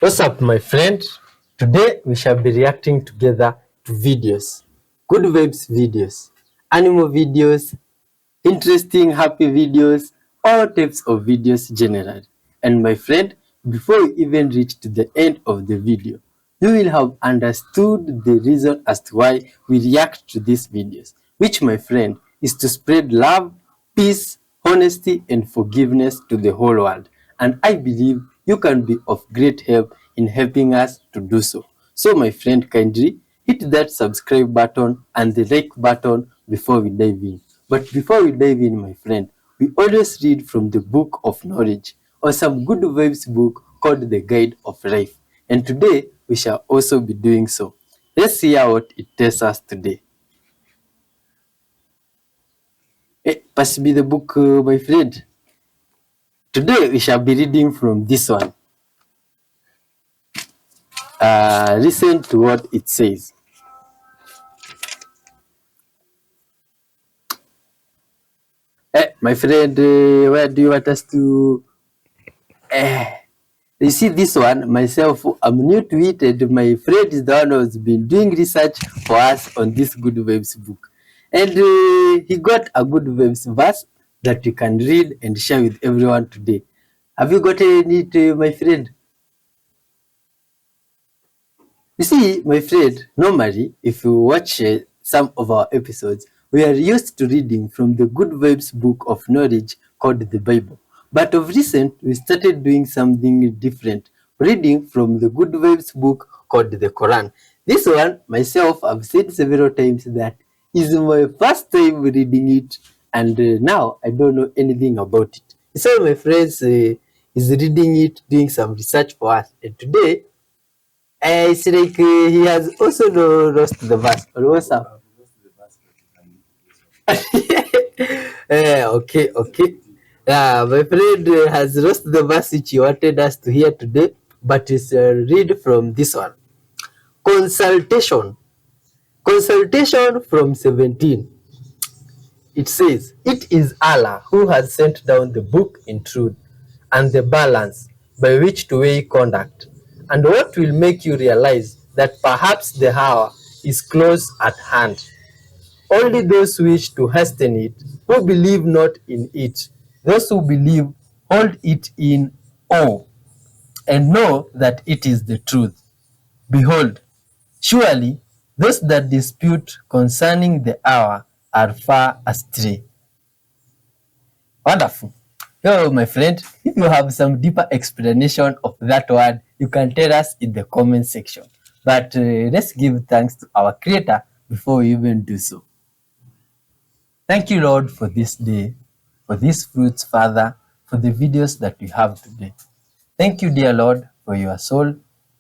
What's up, my friend? Today we shall be reacting together to videos. Good vibes videos, animal videos, interesting, happy videos, all types of videos generally. And my friend, before we even reach to the end of the video, you will have understood the reason as to why we react to these videos, which, my friend, is to spread love, peace, honesty, and forgiveness to the whole world. And I believe you can be of great help in helping us to do so. So, my friend, kindly hit that subscribe button and the like button before we dive in. But before we dive in, my friend, we always read from the book of knowledge or some good vibes book called The Guide of Life. And today we shall also be doing so. Let's see what it tells us today. Pass me the book, my friend. Today we shall be reading from this one. Listen to what it says. My friend, where do you want us to? You see this one, myself, I'm new to it, and my friend is the one who's been doing research for us on this Good Vibes book. And he got a Good Vibes verse that we can read and share with everyone today. Have you gotten it, my friend? You see, my friend, normally, if you watch some of our episodes, we are used to reading from the Good Vibes book of knowledge called the Bible. But of recent, we started doing something different, reading from the Good Vibes book called the Quran. This one, myself, I've said several times that is my first time reading it, and now I don't know anything about it. So my friends is reading it, doing some research for us, and today it's like he has also lost the verse. Or what's up? Okay, okay. Yeah, my friend has lost the verse which he wanted us to hear today, but it's read from this one. Consultation. Consultation from 17. It says, "It is Allah who has sent down the book in truth and the balance by which to weigh conduct, and what will make you realize that perhaps the hour is close at hand. Only those who wish to hasten it, who believe not in it, those who believe hold it in awe, and know that it is the truth. Behold, surely those that dispute concerning the hour are far astray." Wonderful. So, my friend, if you have some deeper explanation of that word, you can tell us in the comment section. But let's give thanks to our Creator before we even do so. Thank you, Lord, for this day, for these fruits, Father, for the videos that we have today. Thank you, dear Lord, for your soul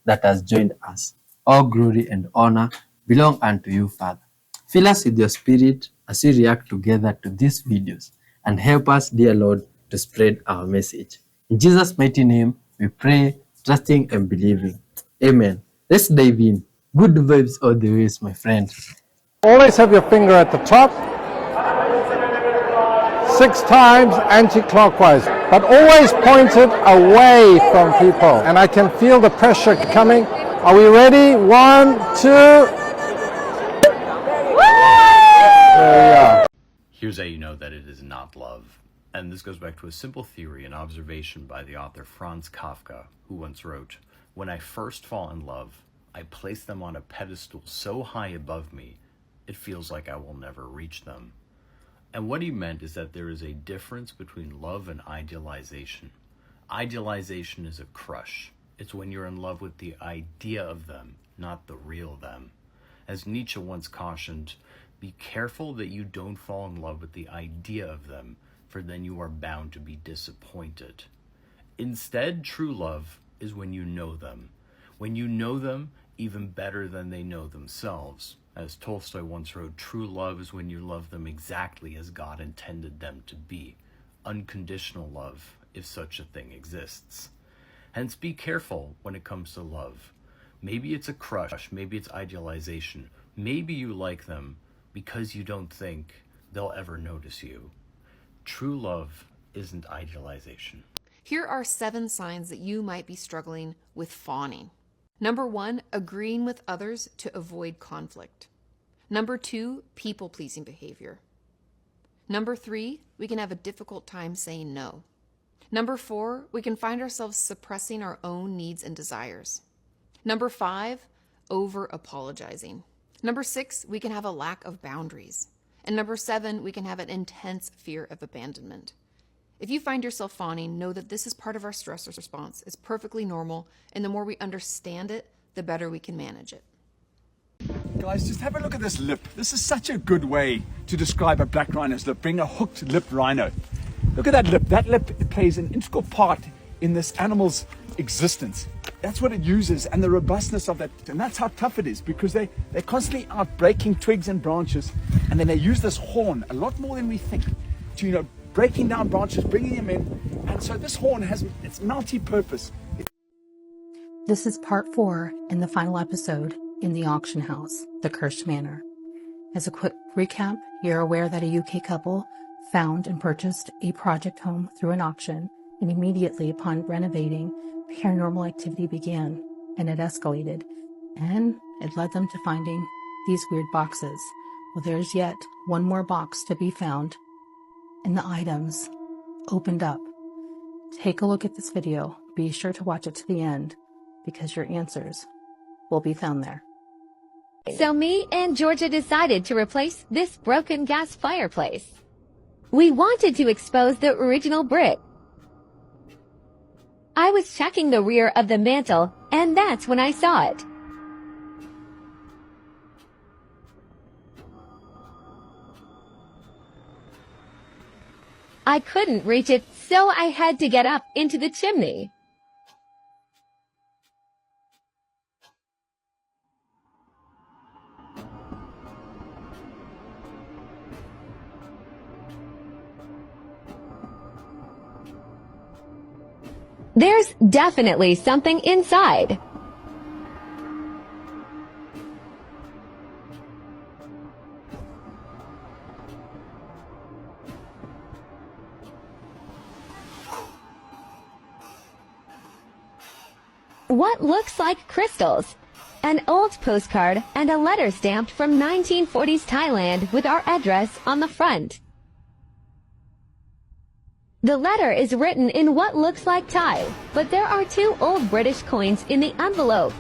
that has joined us. All glory and honor belong unto you, Father. Fill us with your spirit as we react together to these videos and help us, dear Lord, to spread our message. In Jesus' mighty name, we pray, trusting and believing. Amen. Let's dive in. Good vibes all the ways, my friend. Always have your finger at the top, 6 times anti-clockwise, but always pointed away from people. And I can feel the pressure coming. Are we ready? 1, 2. There we are. Here's how you know that it is not love. And this goes back to a simple theory and observation by the author Franz Kafka, who once wrote, "When I first fall in love, I place them on a pedestal so high above me, it feels like I will never reach them." And what he meant is that there is a difference between love and idealization. Idealization is a crush. It's when you're in love with the idea of them, not the real them. As Nietzsche once cautioned, be careful that you don't fall in love with the idea of them, for then you are bound to be disappointed. Instead, true love is when you know them. When you know them even better than they know themselves. As Tolstoy once wrote, true love is when you love them exactly as God intended them to be. Unconditional love, if such a thing exists. Hence, be careful when it comes to love. Maybe it's a crush, maybe it's idealization. Maybe you like them because you don't think they'll ever notice you. True love isn't idealization. Here are 7 signs that you might be struggling with fawning. Number 1, agreeing with others to avoid conflict. Number 2, people-pleasing behavior. Number 3, we can have a difficult time saying no. Number 4, we can find ourselves suppressing our own needs and desires. Number 5, over-apologizing. Number 6, we can have a lack of boundaries. And number 7, we can have an intense fear of abandonment. If you find yourself fawning, know that this is part of our stress response. It's perfectly normal, and the more we understand it, the better we can manage it. Guys, just have a look at this lip. This is such a good way to describe a black rhino's lip, being a hooked lip rhino. Look at that lip. That lip plays an integral part in this animal's existence. That's what it uses, and the robustness of that. And that's how tough it is, because they're constantly out breaking twigs and branches, and then they use this horn a lot more than we think to, breaking down branches, bringing them in. And so this horn has its multi-purpose. This is part 4 in the final episode in the auction house, the Cursed Manor. As a quick recap, you're aware that a UK couple found and purchased a project home through an auction, and immediately upon renovating, paranormal activity began, and it escalated, and it led them to finding these weird boxes. Well, there's yet one more box to be found, and the items opened up. Take a look at this video. Be sure to watch it to the end, because your answers will be found there. So me and Georgia decided to replace this broken gas fireplace. We wanted to expose the original brick. I was checking the rear of the mantle, and that's when I saw it. I couldn't reach it, so I had to get up into the chimney. There's definitely something inside. What looks like crystals, an old postcard, and a letter stamped from 1940s Thailand with our address on the front. The letter is written in what looks like Thai, but there are 2 old British coins in the envelope.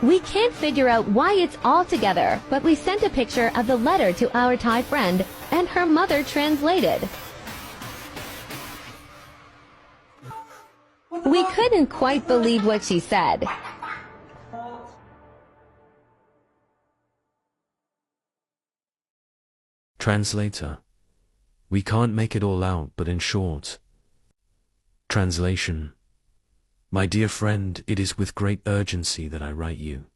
We can't figure out why it's all together, but we sent a picture of the letter to our Thai friend, and her mother translated. We couldn't quite believe what she said. Translator. We can't make it all out, but in short. Translation. My dear friend, it is with great urgency that I write you.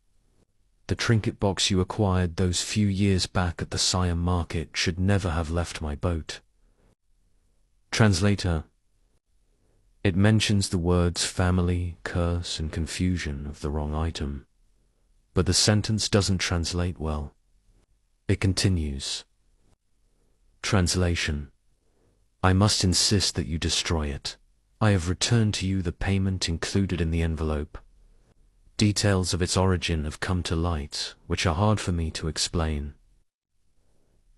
The trinket box you acquired those few years back at the Siam market should never have left my boat. Translator. It mentions the words family, curse, and confusion of the wrong item. But the sentence doesn't translate well. It continues. Translation. I must insist that you destroy it. I have returned to you the payment included in the envelope. Details of its origin have come to light, which are hard for me to explain.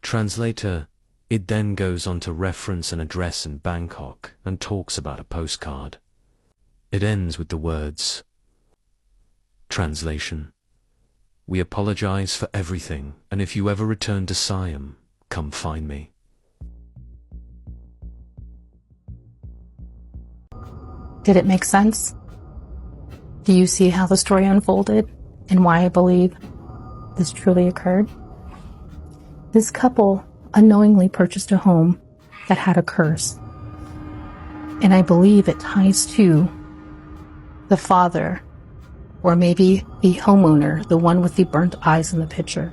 Translator. It then goes on to reference an address in Bangkok and talks about a postcard. It ends with the words. Translation. We apologize for everything, and if you ever return to Siam, come find me. Did it make sense? Do you see how the story unfolded and why I believe this truly occurred? This couple unknowingly purchased a home that had a curse. And I believe it ties to the father, or maybe the homeowner, the one with the burnt eyes in the picture.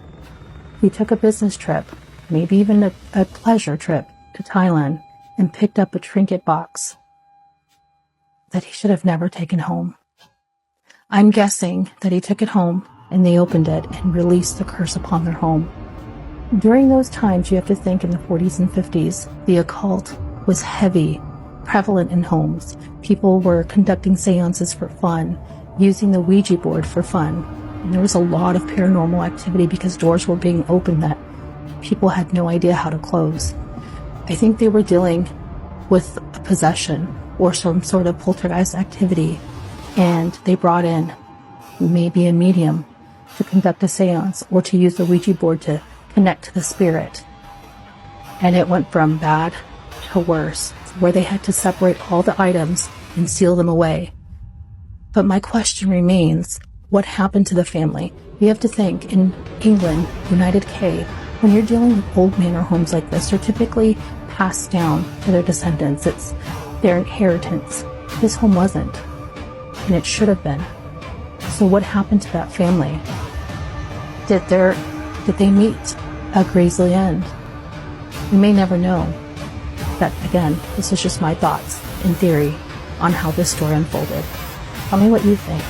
He took a business trip, maybe even a pleasure trip to Thailand, and picked up a trinket box that he should have never taken home. I'm guessing that he took it home and they opened it and released the curse upon their home. During those times, you have to think in the 40s and 50s, the occult was heavy, prevalent in homes. People were conducting seances for fun, using the Ouija board for fun. And there was a lot of paranormal activity because doors were being opened that people had no idea how to close. I think they were dealing with a possession or some sort of poltergeist activity, and they brought in maybe a medium to conduct a seance or to use the Ouija board to connect to the spirit. And it went from bad to worse, where they had to separate all the items and seal them away. But my question remains, what happened to the family? You have to think, in England, United K, when you're dealing with old manor homes like this, they're typically passed down to their descendants. It's their inheritance. This home wasn't, and it should have been. So what happened to that family? Did they meet a grisly end? We may never know. But again, this is just my thoughts in theory on how this story unfolded. Tell me what you think.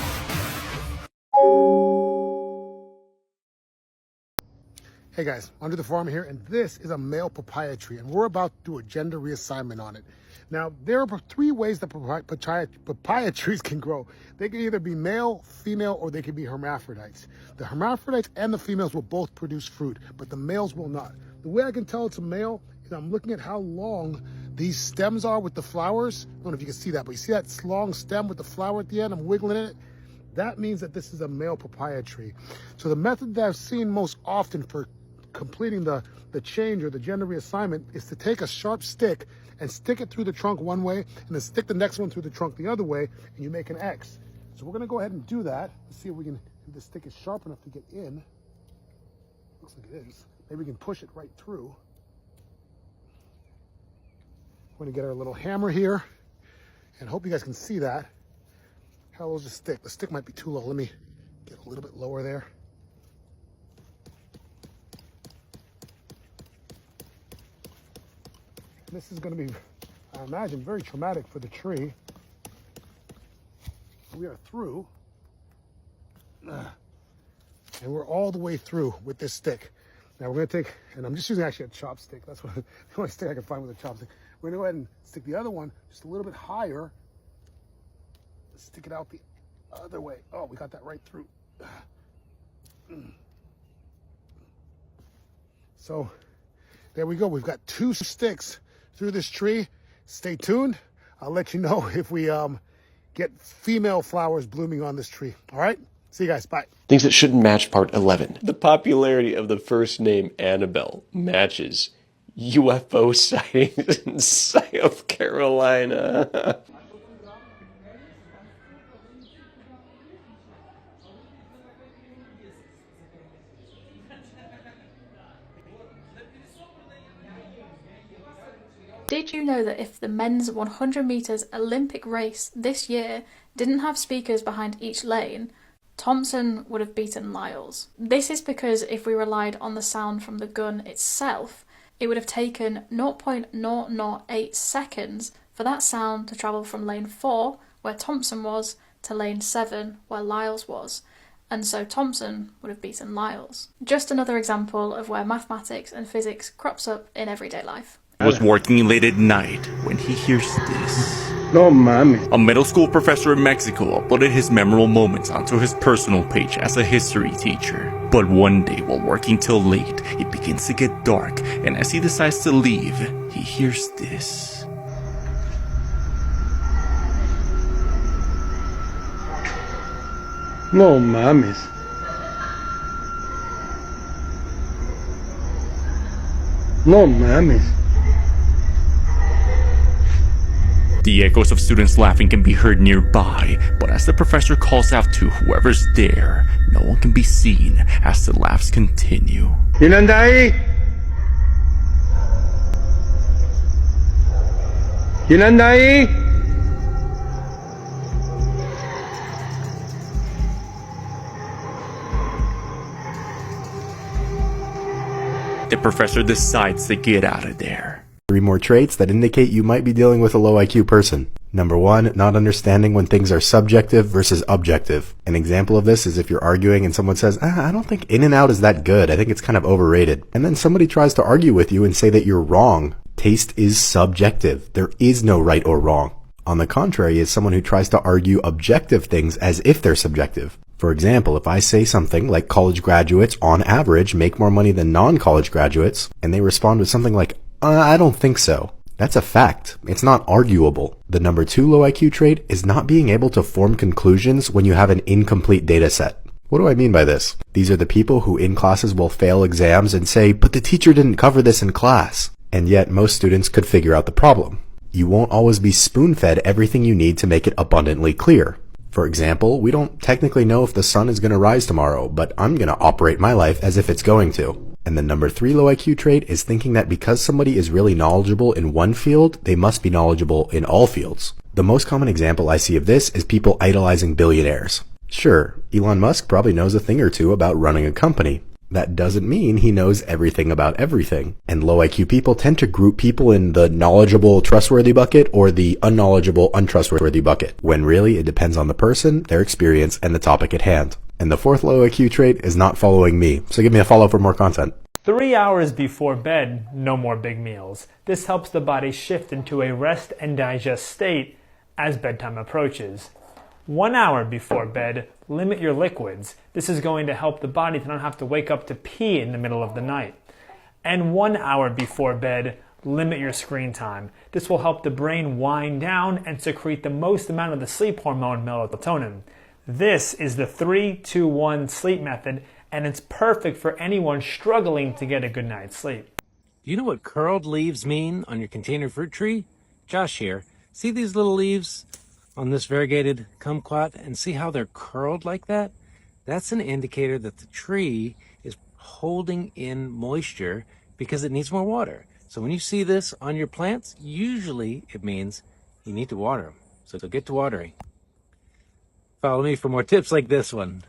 Hey guys, Under the Farm here, and this is a male papaya tree, and we're about to do a gender reassignment on it. Now, there are 3 ways that papaya trees can grow. They can either be male, female, or they can be hermaphrodites. The hermaphrodites and the females will both produce fruit, but the males will not. The way I can tell it's a male is I'm looking at how long these stems are with the flowers. I don't know if you can see that, but you see that long stem with the flower at the end? I'm wiggling it. That means that this is a male papaya tree. So the method that I've seen most often for completing the change or the gender reassignment is to take a sharp stick and stick it through the trunk one way and then stick the next one through the trunk the other way, and you make an X. So we're gonna go ahead and do that. Let's see if we can, if the stick is sharp enough to get in. Looks like it is. Maybe we can push it right through. We're gonna get our little hammer here, and hope you guys can see that. How low is the stick? The stick might be too low. Let me get a little bit lower there. This is going to be, I imagine, very traumatic for the tree. We are through, and we're all the way through with this stick. Now we're going to take, and I'm just using actually a chopstick. That's what the only stick I can find with a chopstick. We're going to go ahead and stick the other one just a little bit higher. Stick it out the other way. Oh, we got that right through. So there we go. We've got 2 sticks through this tree. Stay tuned. I'll let you know if we get female flowers blooming on this tree. All right? See you guys. Bye. Things that shouldn't match part 11. The popularity of the first name Annabelle matches UFO sightings in South Carolina. Did you know that if the men's 100 metres Olympic race this year didn't have speakers behind each lane, Thompson would have beaten Lyles? This is because if we relied on the sound from the gun itself, it would have taken 0.008 seconds for that sound to travel from lane 4, where Thompson was, to lane 7, where Lyles was. And so Thompson would have beaten Lyles. Just another example of where mathematics and physics crops up in everyday life. Was working late at night when he hears this. No mami. A middle school professor in Mexico uploaded his memorable moments onto his personal page as a history teacher. But one day while working till late, it begins to get dark, and as he decides to leave, he hears this. No mames. No mames. The echoes of students laughing can be heard nearby, but as the professor calls out to whoever's there, no one can be seen as the laughs continue. ¿Quién anda ahí? ¿Quién anda ahí? The professor decides to get out of there. 3 more traits that indicate you might be dealing with a low IQ person. Number one, not understanding when things are subjective versus objective. An example of this is if you're arguing and someone says, I don't think In-N-Out is that good. I think it's kind of overrated. And then somebody tries to argue with you and say that you're wrong. Taste is subjective. There is no right or wrong. On the contrary is someone who tries to argue objective things as if they're subjective. For example, if I say something like college graduates on average make more money than non-college graduates, and they respond with something like, I don't think so. That's a fact. It's not arguable. The number 2 low IQ trait is not being able to form conclusions when you have an incomplete data set. What do I mean by this? These are the people who in classes will fail exams and say, but the teacher didn't cover this in class. And yet most students could figure out the problem. You won't always be spoon-fed everything you need to make it abundantly clear. For example, we don't technically know if the sun is going to rise tomorrow, but I'm going to operate my life as if it's going to. And the number 3 low IQ trait is thinking that because somebody is really knowledgeable in one field, they must be knowledgeable in all fields. The most common example I see of this is people idolizing billionaires. Sure, Elon Musk probably knows a thing or two about running a company. That doesn't mean he knows everything about everything. And low IQ people tend to group people in the knowledgeable, trustworthy bucket or the unknowledgeable, untrustworthy bucket, when really it depends on the person, their experience, and the topic at hand. And the 4th low IQ trait is not following me, so give me a follow for more content. 3 hours before bed, no more big meals. This helps the body shift into a rest and digest state as bedtime approaches. 1 hour before bed, limit your liquids. This is going to help the body to not have to wake up to pee in the middle of the night. And 1 hour before bed, limit your screen time. This will help the brain wind down and secrete the most amount of the sleep hormone melatonin. This is the 3-2-1 sleep method, and it's perfect for anyone struggling to get a good night's sleep. Do you know what curled leaves mean on your container fruit tree? Josh here. See these little leaves on this variegated kumquat and see how they're curled like that? That's an indicator that the tree is holding in moisture because it needs more water. So when you see this on your plants, usually it means you need to water them. So get to watering. Follow me for more tips like this one.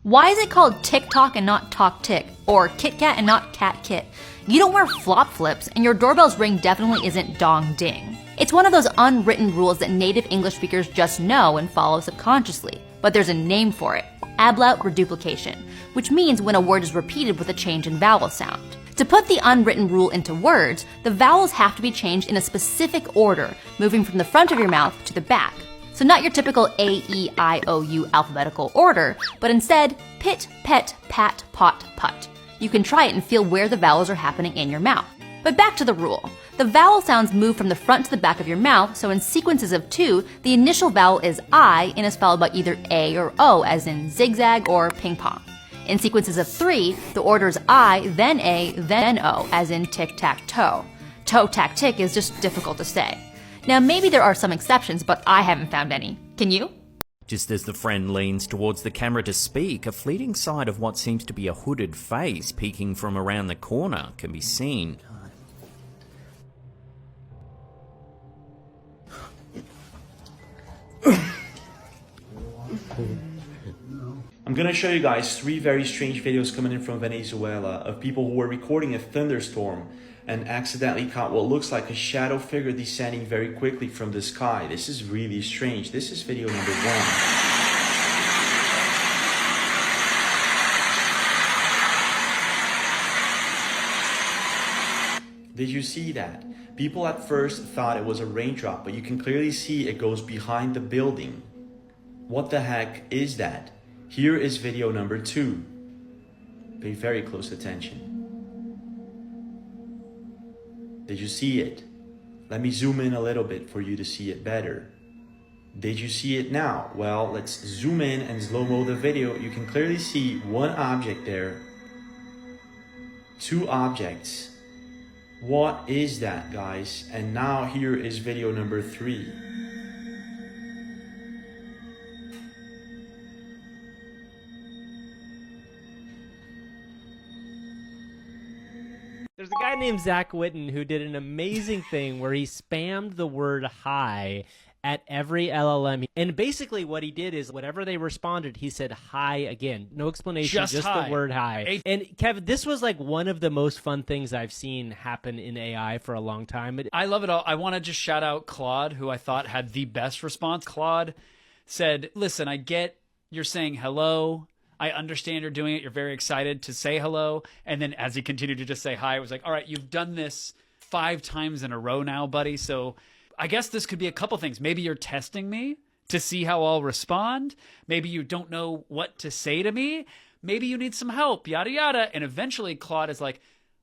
Why is it called TikTok and not Talk Tick, or Kit Kat and not Cat Kit? You don't wear flop flips, and your doorbell's ring definitely isn't Dong Ding. It's one of those unwritten rules that native English speakers just know and follow subconsciously. But there's a name for it, ablaut reduplication, which means when a word is repeated with a change in vowel sound. To put the unwritten rule into words, the vowels have to be changed in a specific order, moving from the front of your mouth to the back. So not your typical A-E-I-O-U alphabetical order, but instead pit, pet, pat, pot, put. You can try it and feel where the vowels are happening in your mouth. But back to the rule. The vowel sounds move from the front to the back of your mouth, so in sequences of 2, the initial vowel is I and is followed by either A or O, as in zigzag or ping pong. In sequences of 3, the order is I, then A, then O, as in tic-tac-toe. Toe-tac-tick is just difficult to say. Now maybe there are some exceptions, but I haven't found any. Can you? Just as the friend leans towards the camera to speak, a fleeting sight of what seems to be a hooded face peeking from around the corner can be seen. I'm gonna show you guys 3 very strange videos coming in from Venezuela of people who were recording a thunderstorm and accidentally caught what looks like a shadow figure descending very quickly from the sky. This is really strange. This is video number 1. Did you see that? People at first thought it was a raindrop, but you can clearly see it goes behind the building. What the heck is that? Here is video number 2. Pay very close attention. Did you see it? Let me zoom in a little bit for you to see it better. Did you see it now? Well, let's zoom in and slow-mo the video. You can clearly see one object there. 2 objects. What is that, guys? And now here is video number 3. There's a guy named Zach Witten who did an amazing thing where he spammed the word hi at every LLM. And basically what he did is whatever they responded, he said hi again. No explanation, just hi. the word hi. And Kevin, this was like one of the most fun things I've seen happen in AI for a long time. I love it all. I want to just shout out Claude, who I thought had the best response. Claude said, listen, I get you're saying hello. I understand you're doing it. You're very excited to say hello. And then as he continued to just say hi, it was like, all right, you've done this 5 times in a row now, buddy. So I guess this could be a couple things. Maybe you're testing me to see how I'll respond. Maybe you don't know what to say to me. Maybe you need some help, yada, yada. And eventually Claude is like,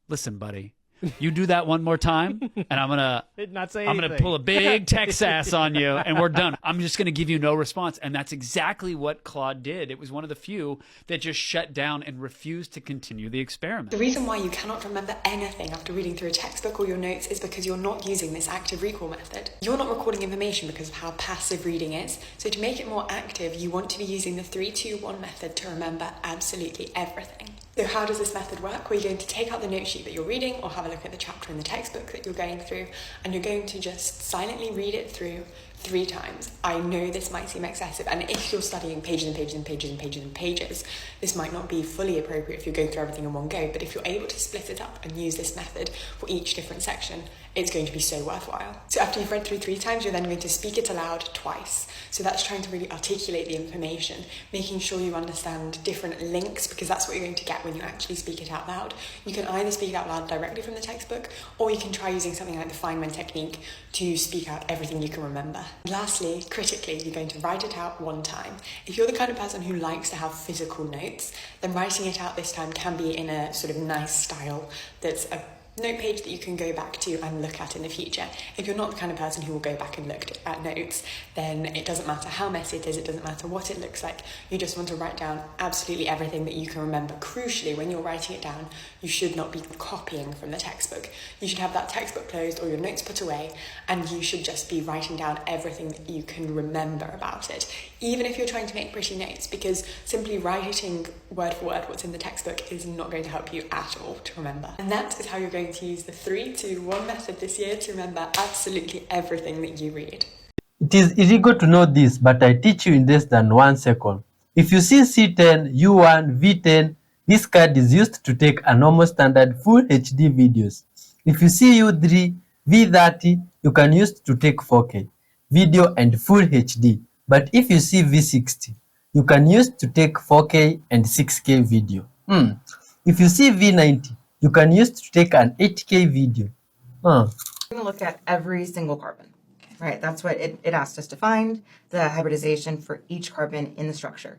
listen, buddy, you do that one more time and I'm gonna pull a big Texas on you and we're done. I'm just gonna give you no response. And that's exactly what Claude did. It was one of the few that just shut down and refused to continue the experiment. The reason why you cannot remember anything after reading through a textbook or your notes is because you're not using this active recall method. You're not recording information because of how passive reading is. So to make it more active, you want to be using the 3-2-1 method to remember absolutely everything. So how does this method work? Well, you're going to take out the note sheet that you're reading or have a look at the chapter in the textbook that you're going through, and you're going to just silently read it through 3 times. I know this might seem excessive, and if you're studying pages and pages and pages and pages and pages, this might not be fully appropriate if you're going through everything in one go, but if you're able to split it up and use this method for each different section, it's going to be so worthwhile. So after you've read through 3 times, you're then going to speak it aloud twice. So that's trying to really articulate the information, making sure you understand different links, because that's what you're going to get when you actually speak it out loud. You can either speak it out loud directly from the textbook, or you can try using something like the Feynman technique to speak out everything you can remember. And lastly, critically, you're going to write it out 1 time. If you're the kind of person who likes to have physical notes, then writing it out this time can be in a sort of nice style that's a note page that you can go back to and look at in the future. If you're not the kind of person who will go back and look at notes, then it doesn't matter how messy it is, it doesn't matter what it looks like. You just want to write down absolutely everything that you can remember. Crucially, when you're writing it down, you should not be copying from the textbook. You should have that textbook closed or your notes put away, and you should just be writing down everything that you can remember about it, even if you're trying to make pretty notes, because simply writing word for word what's in the textbook is not going to help you at all to remember. And that is how you're going to use the 3-2-1 method this year to remember absolutely everything that you read. It is illegal to know this, but I teach you in less than 1 second. If you see C10, U1, V10, this card is used to take a normal standard full HD videos. If you see U3, V30, you can use to take 4K video and full HD. But if you see V60, you can use to take 4K and 6K video. If you see V90, you can use to take an 8K video. We're going to look at every single carbon, right? That's what it asked us to find, the hybridization for each carbon in the structure.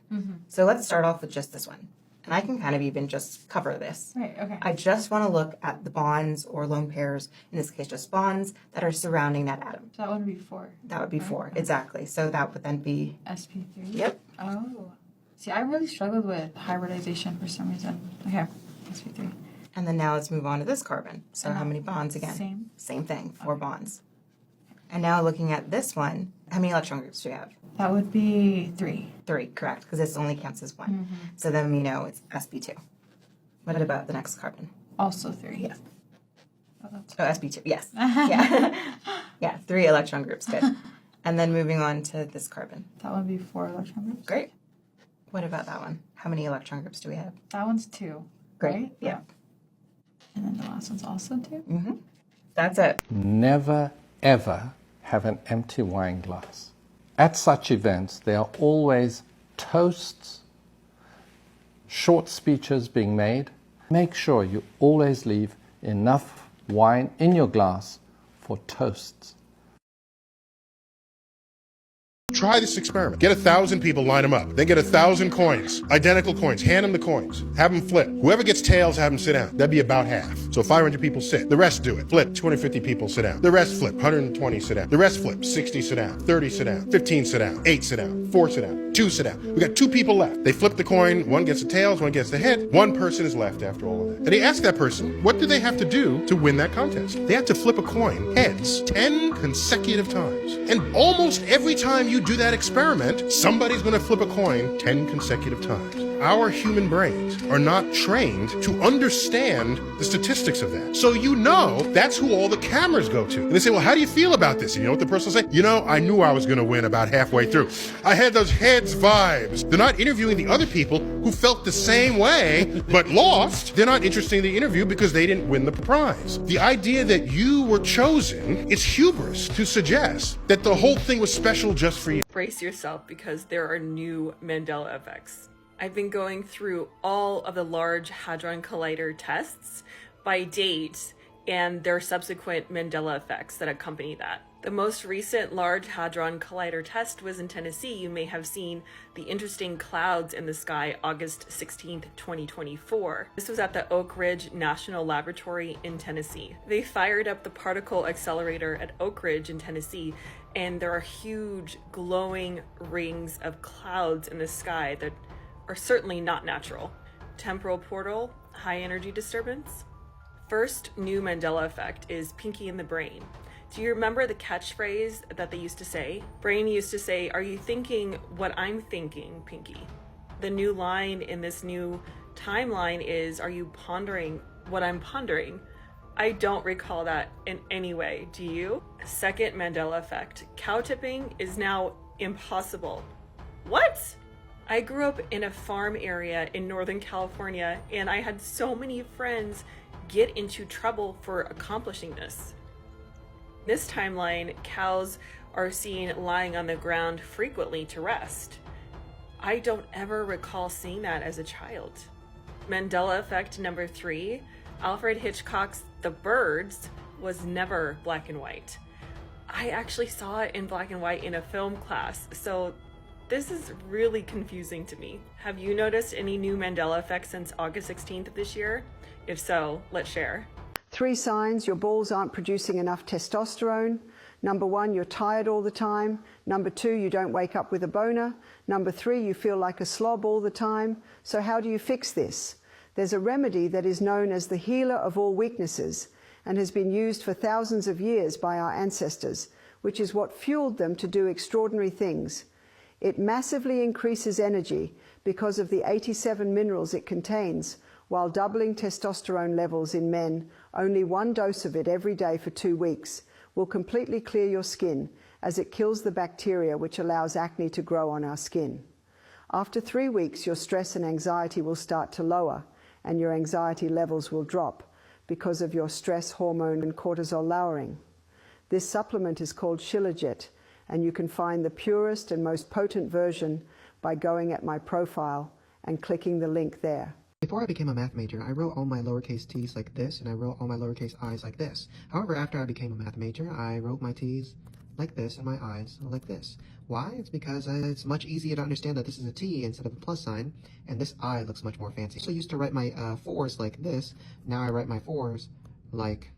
So let's start off with just this one. And I can kind of even just cover this. Right, okay. I just want to look at the bonds or lone pairs, in this case just bonds, that are surrounding that atom. So that would be 4. That would be 4, exactly. So that would then be... SP3? Yep. Oh. See, I really struggled with hybridization for some reason. Okay, SP3. And then now let's move on to this carbon. So how many bonds again? Same. Same thing, 4 bonds. And now looking at this one, how many electron groups do we have? That would be 3. 3, correct, because this only counts as 1. So then we know it's sp2. What about the next carbon? Also 3. Yeah. Oh, sp2, yes. Yeah. Yeah, 3 electron groups, good. And then moving on to this carbon. That would be 4 electron groups. Great. What about that one? How many electron groups do we have? That one's 2. Great. Right? Yeah. And then the last one's also 2? That's it. Never, ever have an empty wine glass. At such events, there are always toasts, short speeches being made. Make sure you always leave enough wine in your glass for toasts. Try this experiment. Get 1,000 people, line them up. Then get 1,000 coins, identical coins. Hand them the coins. Have them flip. Whoever gets tails, have them sit down. That'd be about half. So 500 people sit. The rest do it. Flip. 250 people sit down. The rest flip. 120 sit down. The rest flip. 60 sit down. 30 sit down. 15 sit down. 8 sit down. 4 sit down. 2 sit down. We got 2 people left. They flip the coin. One gets the tails, one gets the head. 1 person is left after all of that. And he asked that person, what do they have to do to win that contest? They have to flip a coin, heads, 10 consecutive times. And almost every time you do that experiment, somebody's going to flip a coin 10 consecutive times. Our human brains are not trained to understand the statistics of that. So you know that's who all the cameras go to. And they say, well, how do you feel about this? And you know what the person will say? You know, I knew I was going to win about halfway through. I had those heads vibes. They're not interviewing the other people who felt the same way but lost. They're not interested in the interview because they didn't win the prize. The idea that you were chosen, it's hubris to suggest that the whole thing was special just for you. Brace yourself because there are new Mandela effects. I've been going through all of the Large Hadron Collider tests by date and their subsequent Mandela effects that accompany that. The most recent Large Hadron Collider test was in Tennessee. You may have seen the interesting clouds in the sky August 16th, 2024. This was at the Oak Ridge National Laboratory in Tennessee. They fired up the particle accelerator at Oak Ridge in Tennessee, and there are huge glowing rings of clouds in the sky that are certainly not natural. Temporal portal, high energy disturbance. First new Mandela effect is Pinky in the brain. Do you remember the catchphrase that they used to say? Brain used to say, are you thinking what I'm thinking, Pinky? The new line in this new timeline is, are you pondering what I'm pondering? I don't recall that in any way, do you? Second Mandela effect, cow tipping is now impossible. What? I grew up in a farm area in Northern California, and I had so many friends get into trouble for accomplishing this. This timeline, cows are seen lying on the ground frequently to rest. I don't ever recall seeing that as a child. Mandela effect number 3, Alfred Hitchcock's The Birds was never black and white. I actually saw it in black and white in a film class, so this is really confusing to me. Have you noticed any new Mandela effects since August 16th of this year? If so, let's share. 3 signs your balls aren't producing enough testosterone. Number 1, you're tired all the time. Number 2, you don't wake up with a boner. Number 3, you feel like a slob all the time. So how do you fix this? There's a remedy that is known as the healer of all weaknesses and has been used for thousands of years by our ancestors, which is what fueled them to do extraordinary things. It massively increases energy because of the 87 minerals it contains, while doubling testosterone levels in men. Only 1 dose of it every day for 2 weeks will completely clear your skin, as it kills the bacteria which allows acne to grow on our skin. After 3 weeks, your stress and anxiety will start to lower, and your anxiety levels will drop because of your stress hormone and cortisol lowering. This supplement is called Shilajit, and you can find the purest and most potent version by going at my profile and clicking the link there. Before I became a math major, I wrote all my lowercase t's like this, and I wrote all my lowercase i's like this. However, after I became a math major, I wrote my t's like this and my i's like this. Why? It's because it's much easier to understand that this is a t instead of a plus sign, and this I looks much more fancy. So I used to write my 4's like this. Now I write my 4's like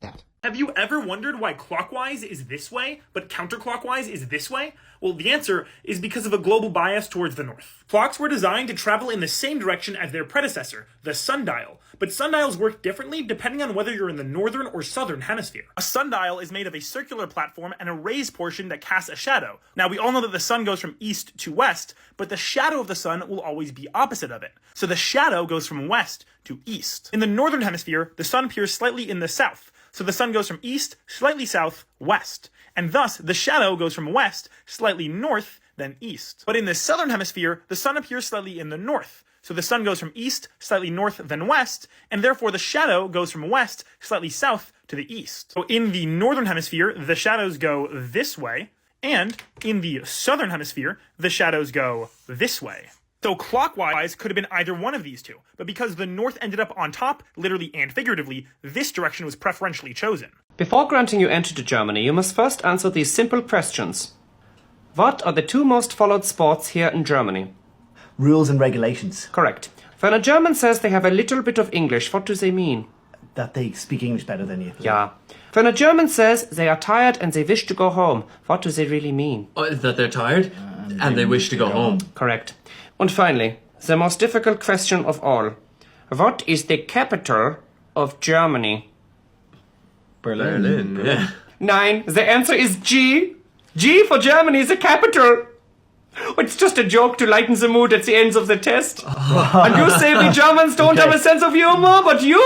that. Have you ever wondered why clockwise is this way, but counterclockwise is this way? Well, the answer is because of a global bias towards the north. Clocks were designed to travel in the same direction as their predecessor, the sundial, but sundials work differently depending on whether you're in the northern or southern hemisphere. A sundial is made of a circular platform and a raised portion that casts a shadow. Now, we all know that the sun goes from east to west, but the shadow of the sun will always be opposite of it. So the shadow goes from west to east. In the northern hemisphere, the sun appears slightly in the south. So the sun goes from east, slightly south, west. And thus, the shadow goes from west, slightly north, then east. But in the southern hemisphere, the sun appears slightly in the north. So the sun goes from east, slightly north, then west, and therefore the shadow goes from west, slightly south, to the east. So in the northern hemisphere, the shadows go this way, and in the southern hemisphere, the shadows go this way. So clockwise could have been either one of these two, but because the north ended up on top, literally and figuratively, this direction was preferentially chosen. Before granting you entry to Germany, you must first answer these simple questions. What are the 2 most followed sports here in Germany? Rules and regulations. Correct. When a German says they have a little bit of English, what do they mean? That they speak English better than you. Yeah. When a German says they are tired and they wish to go home, what do they really mean? That they're tired and they wish to go home. Correct. And finally, the most difficult question of all. What is the capital of Germany? Berlin. Yeah. 9. The answer is G. G for Germany, the capital. It's just a joke to lighten the mood at the ends of the test. And you say we Germans don't have a sense of humor, but you...